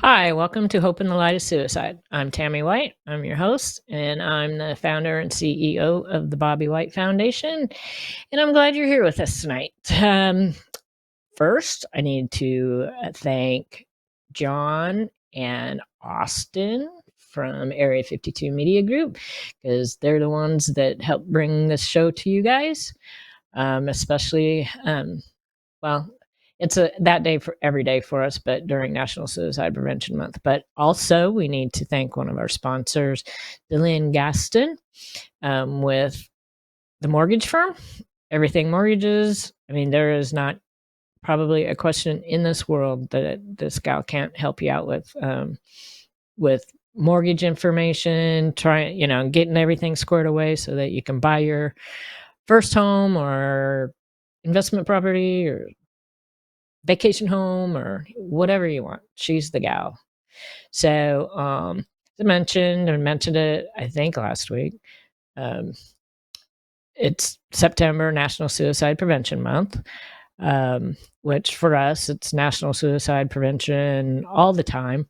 Hi, welcome to Hope in the Light of Suicide. I'm Tammy White. I'm your host, and I'm the founder and CEO of the Bobby White Foundation. And I'm glad you're here with us tonight. First, I need to thank John and Austin from Area 52 Media Group because they're the ones that help bring this show to you guys, especially well, it's that day for every day for us, but during National Suicide Prevention Month. But also, we need to thank one of our sponsors, DeLynn Gaston, with the mortgage firm, Everything Mortgages. I mean, there is not probably a question in this world that this gal can't help you out with mortgage information, getting everything squared away so that you can buy your first home or investment property or vacation home or whatever you want. She's the gal. So, as I mentioned it, I think last week. Um, it's September, National Suicide Prevention Month, which for us, it's National Suicide Prevention all the time.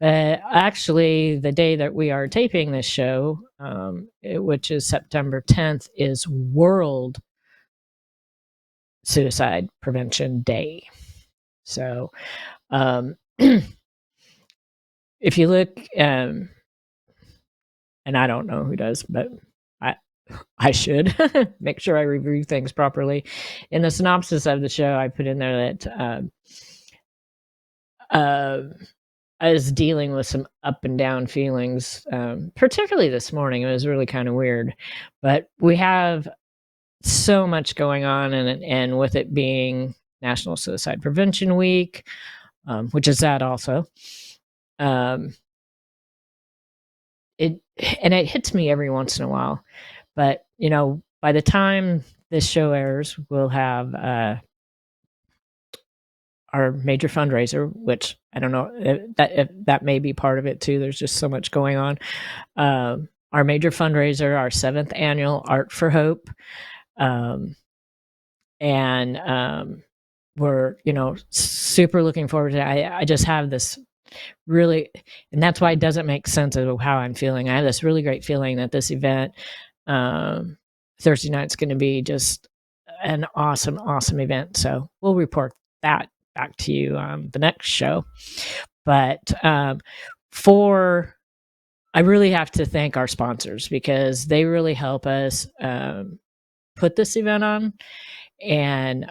But actually, the day that we are taping this show, which is September 10th, is World Suicide Prevention Day. So, um, if you look, and I don't know who does, but I I should make sure I review things properly. In the synopsis of the show, I put in there that uh, I was dealing with some up and down feelings, particularly this morning. It was really kind of weird, but we have so much going on, and with it being National Suicide Prevention Week, which is that also. Um, it and it hits me every once in a while, but by the time this show airs, we'll have our major fundraiser, which I don't know if that may be part of it too. There's just so much going on. Our major fundraiser, our 7th annual Art for Hope, um, and we're super looking forward to it. I just have this really, and that's why it doesn't make sense of how I'm feeling. I have this really great feeling that this event, Thursday night's going to be just an awesome, awesome event. So we'll report that back to you on the next show. But I really have to thank our sponsors because they really help us put this event on. And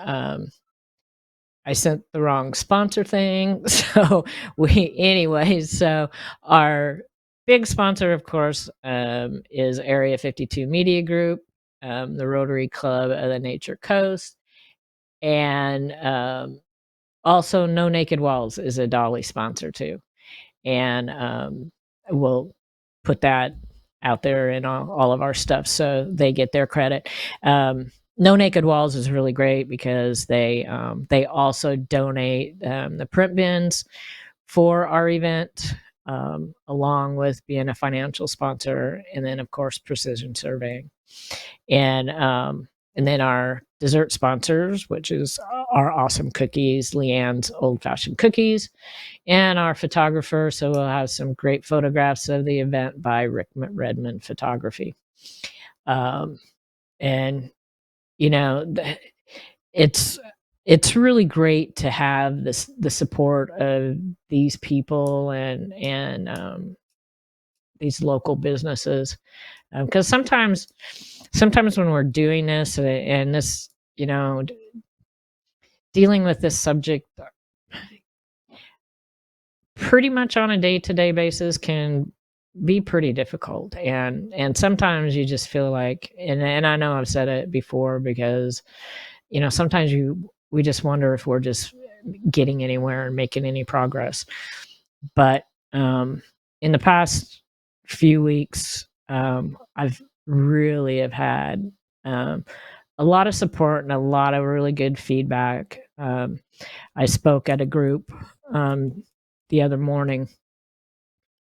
I sent the wrong sponsor thing. So so our big sponsor, of course, is Area 52 Media Group, the Rotary Club of the Nature Coast, and also No Naked Walls is a Dolly sponsor too. And we'll put that out there in all of our stuff so they get their credit. No Naked Walls is really great because they also donate the print bins for our event, along with being a financial sponsor, and then of course Precision Surveying, and then our dessert sponsors, which is our awesome cookies, Leanne's Old Fashioned Cookies, and our photographer. So we'll have some great photographs of the event by Rick Redmond Photography. And it's really great to have the support of these people and these local businesses, because sometimes when we're doing this and this, dealing with this subject pretty much on a day-to-day basis can be pretty difficult, and sometimes you just feel like, and I know I've said it before, because sometimes we just wonder if we're just getting anywhere and making any progress. But in the past few weeks, I've really have had a lot of support and a lot of really good feedback. I spoke at a group the other morning,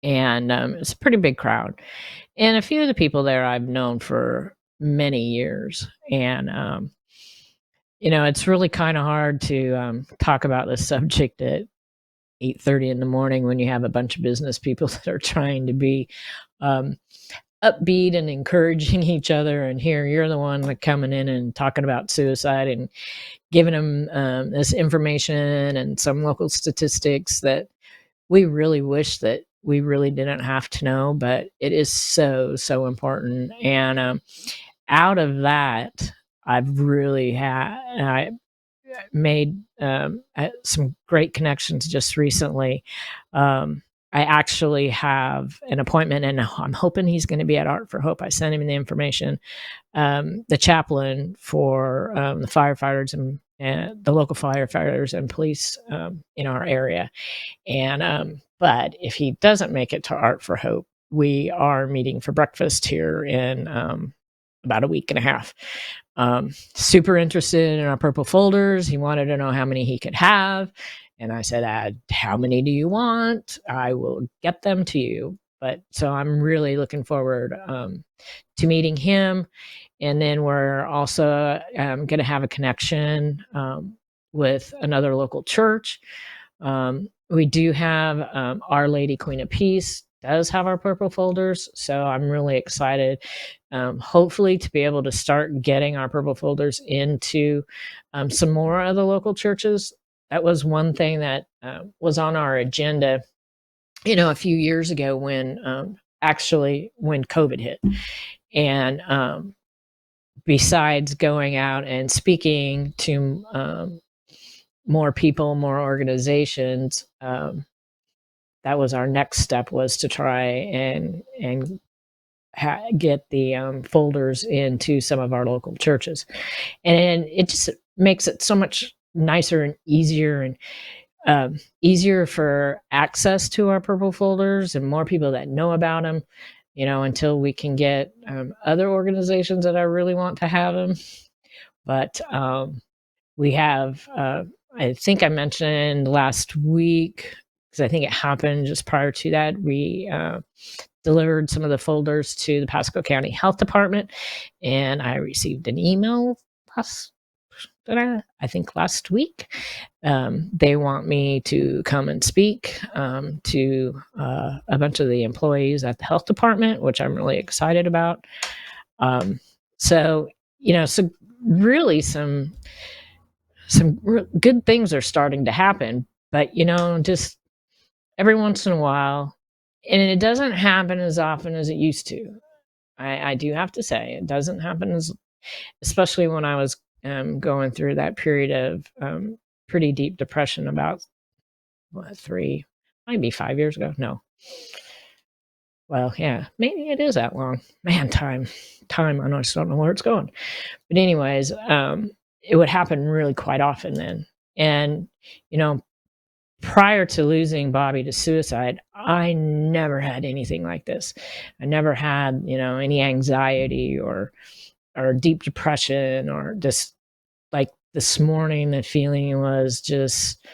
and it's a pretty big crowd. And a few of the people there I've known for many years, and it's really kind of hard to talk about this subject at 8:30 in the morning when you have a bunch of business people that are trying to be upbeat and encouraging each other, and here you're the one like coming in and talking about suicide and giving them this information and some local statistics that we really wish that we really didn't have to know, but it is so important. And out of that, I've really had I made some great connections just recently. I actually have an appointment, and I'm hoping he's going to be at Art for Hope. I sent him the information. The chaplain for the firefighters and the local firefighters and police in our area. And but if he doesn't make it to Art for Hope, we are meeting for breakfast here in about a week and a half. Super interested in our purple folders. He wanted to know how many he could have. And I said, how many do you want? I will get them to you. But so I'm really looking forward to meeting him. And then we're also going to have a connection with another local church. We do have Our Lady Queen of Peace does have our purple folders. So I'm really excited, hopefully, to be able to start getting our purple folders into some more of the local churches. That was one thing that was on our agenda, a few years ago when when COVID hit. And besides going out and speaking to more people, more organizations, that was our next step, was to try and get the folders into some of our local churches. And it just makes it so much nicer and easier, and easier for access to our purple folders and more people that know about them, until we can get other organizations that I really want to have them. But we have, I think I mentioned last week, because I think it happened just prior to that, we delivered some of the folders to the Pasco County Health Department, and I received an email last week. They want me to come and speak to a bunch of the employees at the health department, which I'm really excited about. So really some good things are starting to happen, but just every once in a while, and it doesn't happen as often as it used to. I do have to say, it doesn't happen especially when I was going through that period of pretty deep depression about 5 years ago. No. Well, yeah, maybe it is that long. Man, time. I just don't know where it's going. But anyways, it would happen really quite often then. And, prior to losing Bobby to suicide, I never had anything like this. I never had, any anxiety or deep depression, or just like this morning, the feeling was just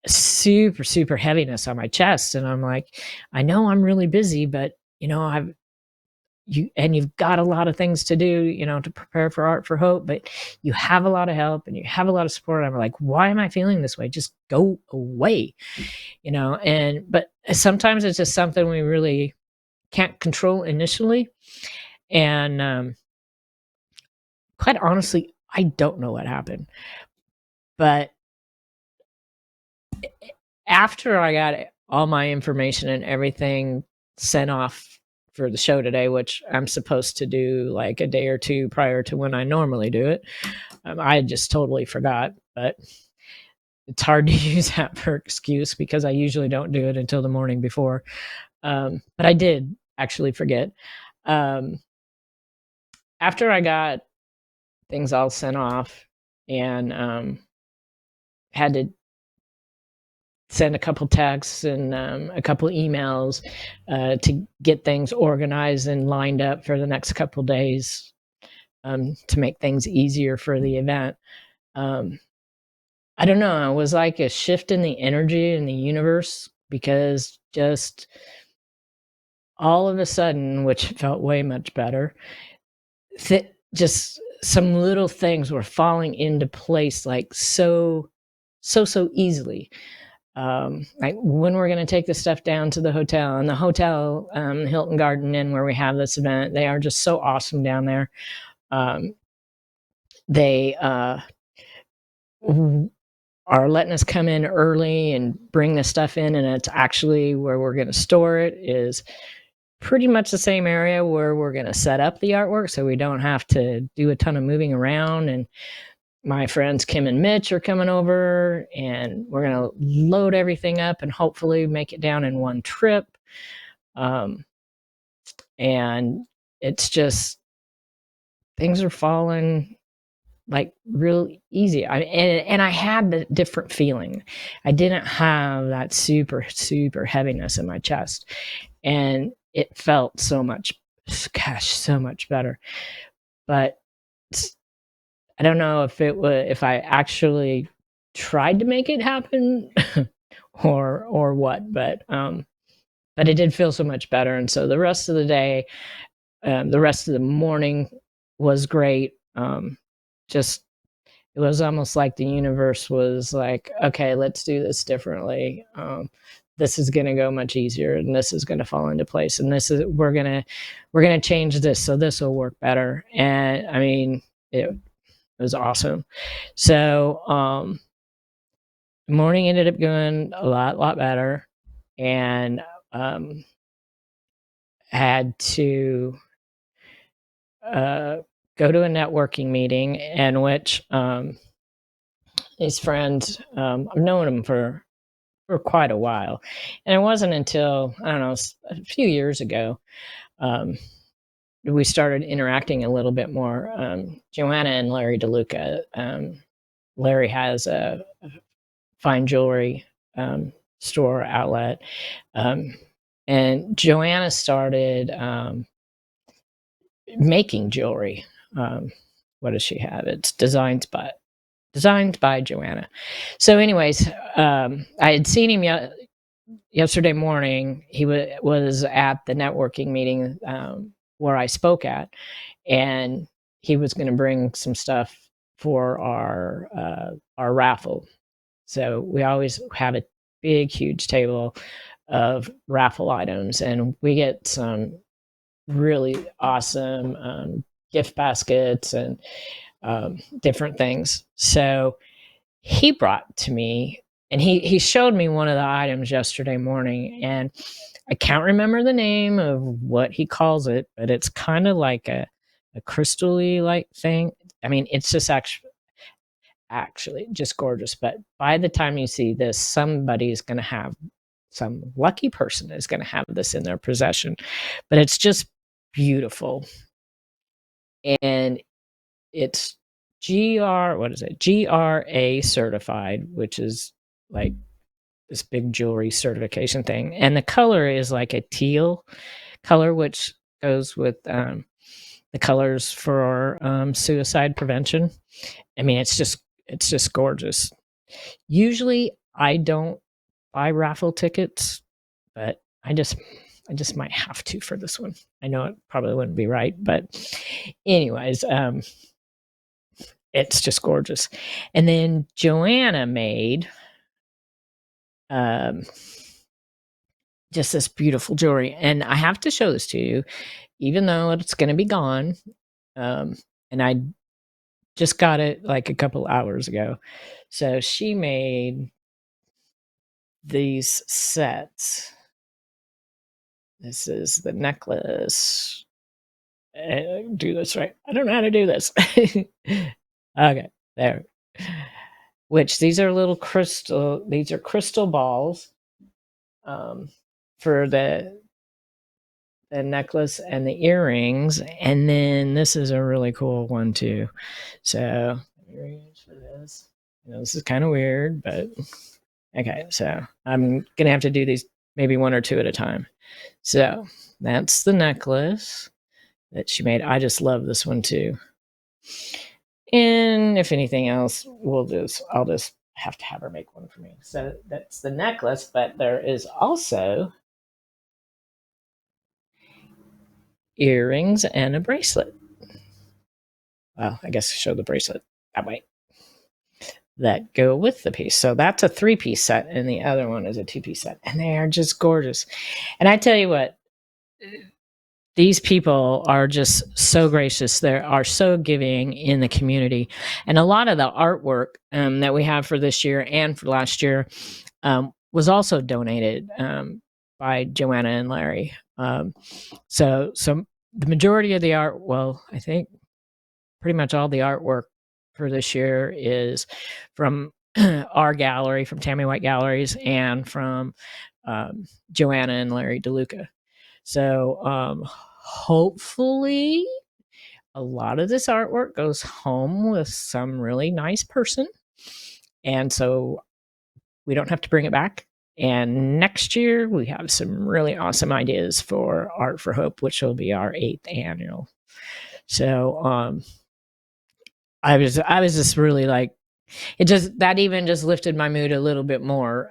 super, super heaviness on my chest. And I'm like, I know I'm really busy, but you've got a lot of things to do, to prepare for Art for Hope, but you have a lot of help and you have a lot of support. I'm like, why am I feeling this way? Just go away, but sometimes it's just something we really can't control initially. And quite honestly, I don't know what happened, but after I got all my information and everything sent off for the show today, which I'm supposed to do like a day or two prior to when I normally do it, I just totally forgot. But it's hard to use that for excuse, because I usually don't do it until the morning before. But I did actually forget. After I got things all sent off and had to send a couple texts and a couple emails to get things organized and lined up for the next couple days, to make things easier for the event. I don't know, it was like a shift in the energy in the universe, because just all of a sudden, which felt way much better, just some little things were falling into place like so easily. like when we're going to take the stuff down to the hotel. And the hotel, Hilton Garden Inn, where we have this event, they are just so awesome down there. They are letting us come in early and bring the stuff in, and it's actually where we're going to store it is pretty much the same area where we're going to set up the artwork, so we don't have to do a ton of moving around. And my friends Kim and Mitch are coming over, and we're going to load everything up and hopefully make it down in one trip. And it's just, things are falling like real easy. And I had the different feeling. I didn't have that super heaviness in my chest, and it felt so much better. But I don't know if I actually tried to make it happen or what, but it did feel so much better. And so the rest of the day, the rest of the morning was great. Just, it was almost like the universe was like, okay, let's do this differently. This is going to go much easier, and this is going to fall into place, and we're going to change this, so this will work better. And I mean, it was awesome. So the morning ended up going a lot better, and had to go to a networking meeting in which his friend, I've known him for quite a while, and it wasn't until, I don't know, a few years ago, we started interacting a little bit more. Joanna and Larry DeLuca. Larry has a fine jewelry store outlet, and Joanna started making jewelry. What does she have? It's designed by Joanna. So anyways, I had seen him yesterday morning. He was at the networking meeting where I spoke at, and he was going to bring some stuff for our raffle. So we always have a big, huge table of raffle items, and we get some really awesome gift baskets and different things. So he brought to me, and he showed me one of the items yesterday morning, and I can't remember the name of what he calls it, but it's kind of like a crystal-y like thing. I mean, it's just actually just gorgeous. But by the time you see this, somebody's going to have, some lucky person is going to have this in their possession. But it's just beautiful, and it's GRA certified, which is like this big jewelry certification thing. And the color is like a teal color, which goes with the colors for suicide prevention. I mean, it's just gorgeous. Usually I don't buy raffle tickets, but I just might have to for this one. I know it probably wouldn't be right, but anyways, it's just gorgeous. And then Joanna made just this beautiful jewelry, and I have to show this to you, even though it's going to be gone. And I just got it like a couple hours ago. So she made these sets. This is the necklace. Do this right. I don't know how to do this. Okay, there. Which these are little crystal. These are crystal balls for the necklace and the earrings. And then this is a really cool one too. So earrings for this. You know, this is kind of weird, but okay. So I'm gonna have to do these maybe one or two at a time. So that's the necklace that she made. I just love this one too. And if anything else, I'll just have to have her make one for me. So that's the necklace, but there is also earrings and a bracelet. Well, I guess show the bracelet that way. that go with the piece. So that's a 3-piece set, and the other one is a 2-piece set, and they are just gorgeous. And I tell you what, these people are just so gracious. They are so giving in the community. And a lot of the artwork that we have for this year and for last year was also donated by Joanna and Larry. So the majority of the art, well, I think pretty much all the artwork for this year is from our gallery, from Tammy White Galleries, and from Joanna and Larry DeLuca. So hopefully a lot of this artwork goes home with some really nice person. And so we don't have to bring it back. And next year we have some really awesome ideas for Art for Hope, which will be our 8th annual. So I was just really like, that even just lifted my mood a little bit more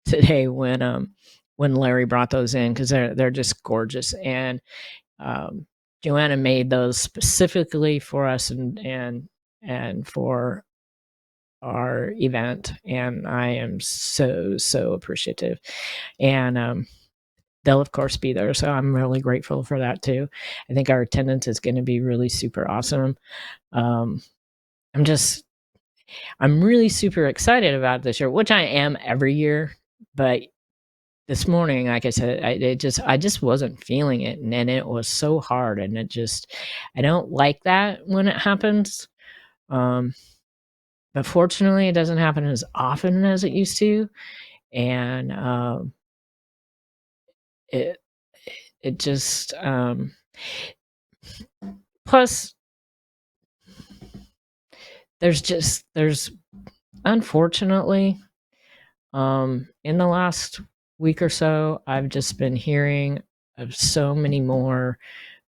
today when Larry brought those in, because they're just gorgeous. And Joanna made those specifically for us and for our event, and I am so appreciative. And they'll of course be there, so I'm really grateful for that too. I think our attendance is going to be really super awesome. I'm really super excited about this year, which I am every year, but this morning, like I said, I just wasn't feeling it, and it was so hard, and I don't like that when it happens. But fortunately, it doesn't happen as often as it used to, and it just plus there's unfortunately in the last week or so, I've just been hearing of so many more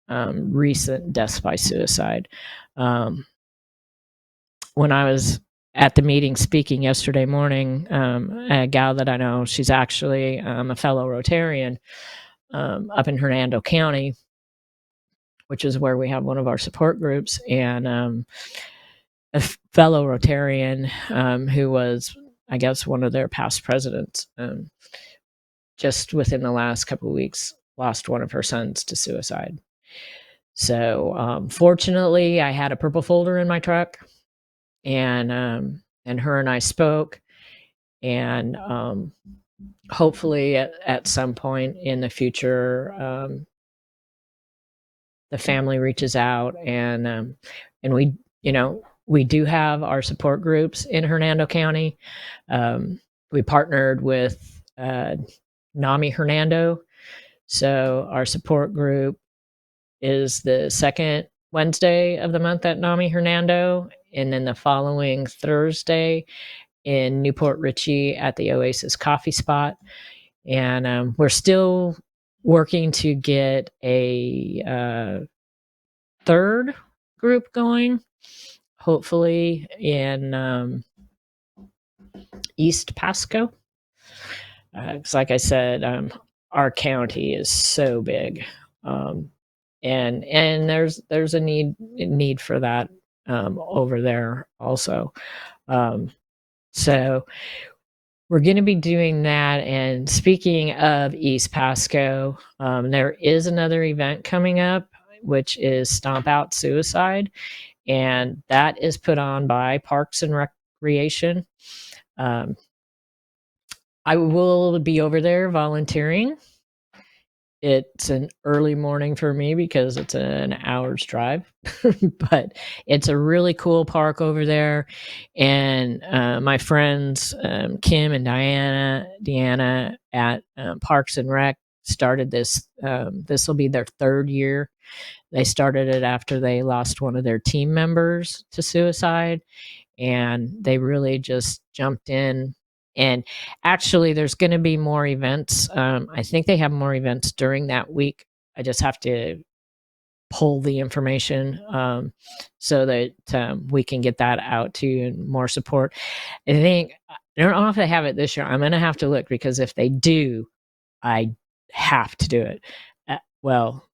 recent deaths by suicide. When I was at the meeting speaking yesterday morning, a gal that I know, she's actually a fellow Rotarian up in Hernando County, which is where we have one of our support groups, and a fellow Rotarian who was, I guess, one of their past presidents, just within the last couple of weeks, lost one of her sons to suicide. So fortunately, I had a purple folder in my truck, and her and I spoke, and hopefully at some point in the future, the family reaches out, and we, we do have our support groups in Hernando County. We partnered with NAMI Hernando, so our support group is the second Wednesday of the month at NAMI Hernando, and then the following Thursday in Newport Richey at the Oasis Coffee Spot. And we're still working to get a third group going, hopefully in East Pasco. Because like I said, our county is so big. And there's a need for that over there also. So we're going to be doing that. And speaking of East Pasco, there is another event coming up, which is Stomp Out Suicide, and that is put on by Parks and Recreation. I will be over there volunteering. It's an early morning for me because it's an hour's drive, but it's a really cool park over there. And my friends, Kim and Deanna at Parks and Rec started this. This will be their 3rd year. They started it after they lost one of their team members to suicide, and they really just jumped in. And actually, there's going to be more events. I think they have more events during that week. I just have to pull the information so that we can get that out to you and more support. I don't know if they have it this year. I'm going to have to look, because if they do, I have to do it. Well,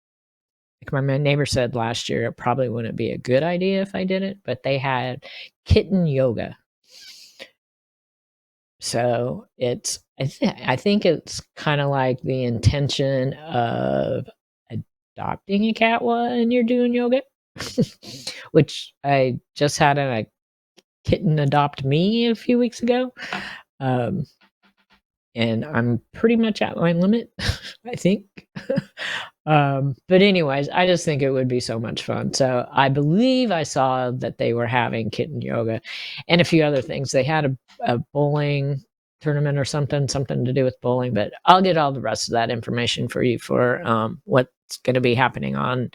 like my neighbor said last year, it probably wouldn't be a good idea if I did it, but they had kitten yoga So I think it's kind of like the intention of adopting a cat when you're doing yoga, which I just had a kitten adopt me a few weeks ago. Um, and I'm pretty much at my limit, I think. But anyways, I just think it would be so much fun. So I believe I saw that they were having kitten yoga and a few other things. They had a bowling tournament or something to do with bowling, but I'll get all the rest of that information for you for what's going to be happening on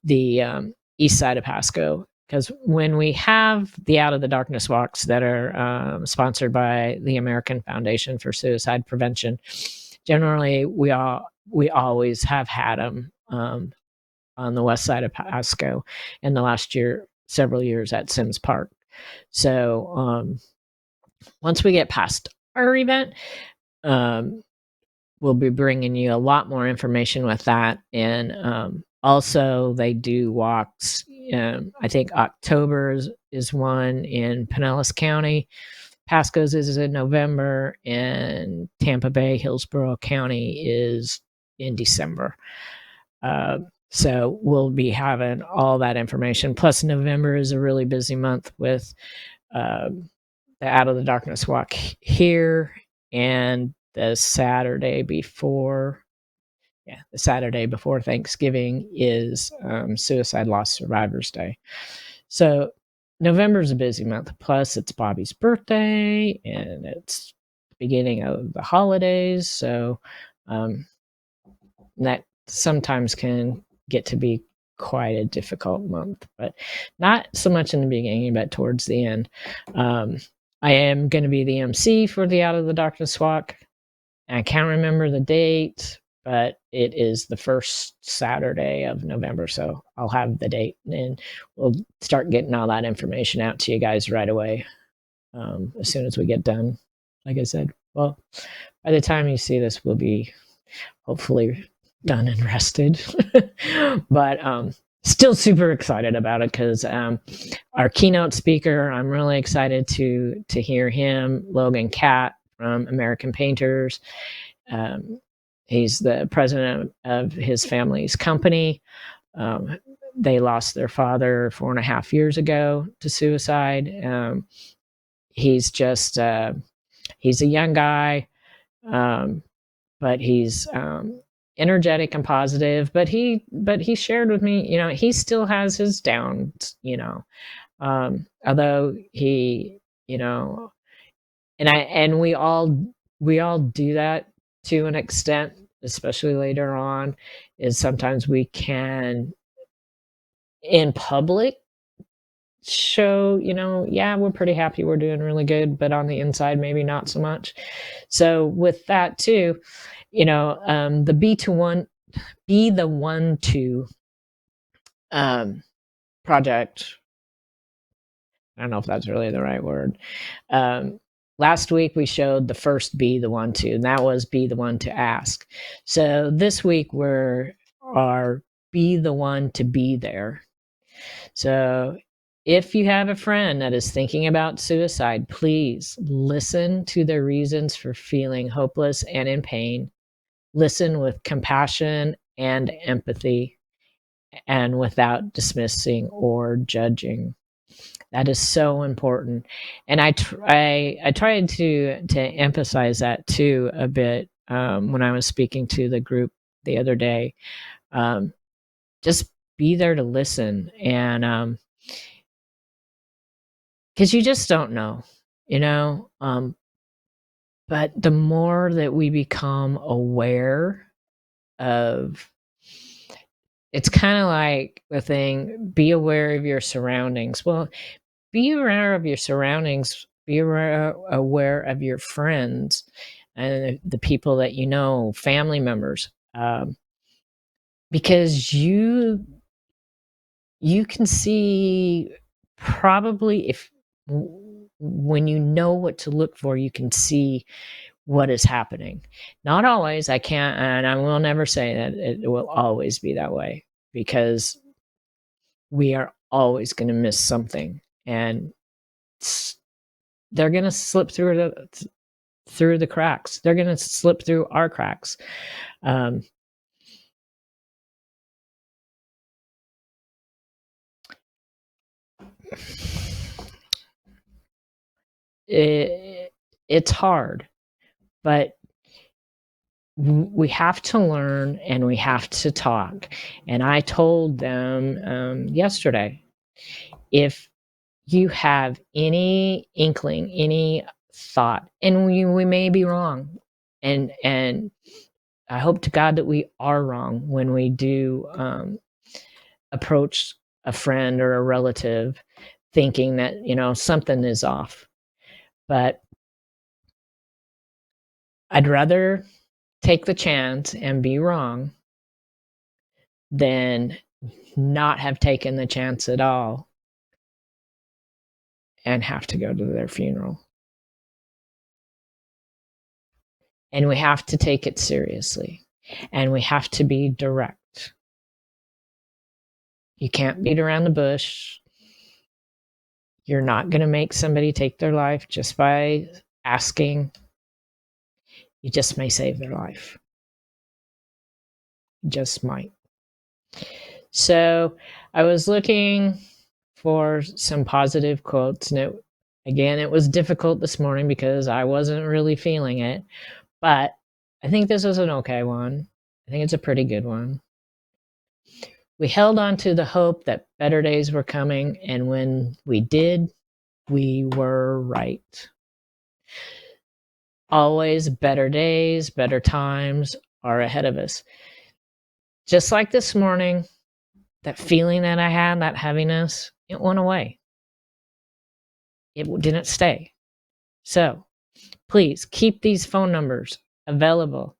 the east side of Pasco. Because when we have the Out of the Darkness walks that are sponsored by the American Foundation for Suicide Prevention, generally we always have had them on the west side of Pasco, and the last several years at Sims Park. So once we get past our event, we'll be bringing you a lot more information with that. And also, they do walks. I think October is one in Pinellas County. Pasco's is in November, and Tampa Bay, Hillsborough County is in December. So we'll be having all that information. Plus, November is a really busy month with the Out of the Darkness walk here, and the Saturday before Thanksgiving is Suicide Loss Survivors Day. So November's a busy month. Plus, it's Bobby's birthday, and it's the beginning of the holidays. So that sometimes can get to be quite a difficult month, but not so much in the beginning, but towards the end. I am going to be the MC for the Out of the Darkness walk. I can't remember the date, but it is the first Saturday of November. So I'll have the date, and we'll start getting all that information out to you guys right away as soon as we get done. Like I said, well, by the time you see this, we'll be hopefully done and rested. But still super excited about it because our keynote speaker, I'm really excited to hear him, Logan Catt from American Painters. He's the president of his family's company. They lost their father 4.5 years ago to suicide. He's just he's a young guy, but he's energetic and positive. But he shared with me, he still has his downs, although he, and we all do that to an extent, especially later on, is sometimes we can in public show, yeah, we're pretty happy, we're doing really good, but on the inside maybe not so much. So with that too, the be the one to project, I don't know if that's really the right word. Last week we showed the first be the one to, and that was be the one to ask. So this week we're be the one to be there. So if you have a friend that is thinking about suicide, please listen to their reasons for feeling hopeless and in pain. Listen with compassion and empathy, and without dismissing or judging. That is so important. And I tried to emphasize that too a bit when I was speaking to the group the other day. Just be there to listen, and because you just don't know, but the more that we become aware of, it's kind of like the thing, be aware of your surroundings. Well, be aware of your surroundings, be aware of your friends and the people that family members, because you can see, probably, if when you know what to look for, you can see what is happening. Not always. I can't, and I will never say that it will always be that way, because we are always going to miss something. And they're going to slip through the cracks. They're going to slip through our cracks. It's hard, but we have to learn and we have to talk. And I told them yesterday, if you have any inkling, any thought, and we may be wrong, and I hope to God that we are wrong when we do approach a friend or a relative thinking that, something is off. But I'd rather take the chance and be wrong than not have taken the chance at all and have to go to their funeral. And we have to take it seriously. And we have to be direct. You can't beat around the bush. You're not going to make somebody take their life just by asking. You just may save their life. You just might. So I was looking for some positive quotes, and it was difficult this morning because I wasn't really feeling it, but I think this was an okay one. I think it's a pretty good one. We held on to the hope that better days were coming, and when we did, we were right. Always better days, better times are ahead of us. Just like this morning, that feeling that I had, that heaviness, it went away. It didn't stay. So please keep these phone numbers available.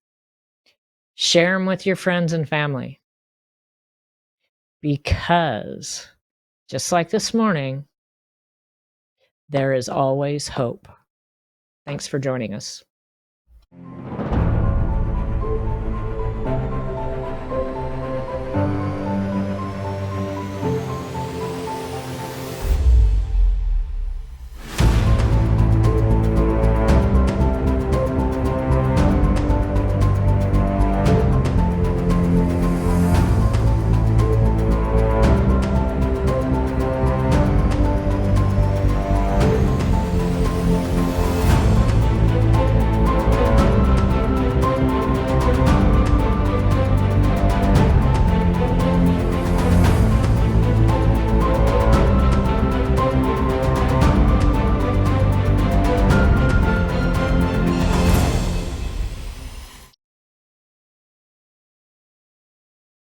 Share them with your friends and family. Because just like this morning, there is always hope. Thanks for joining us.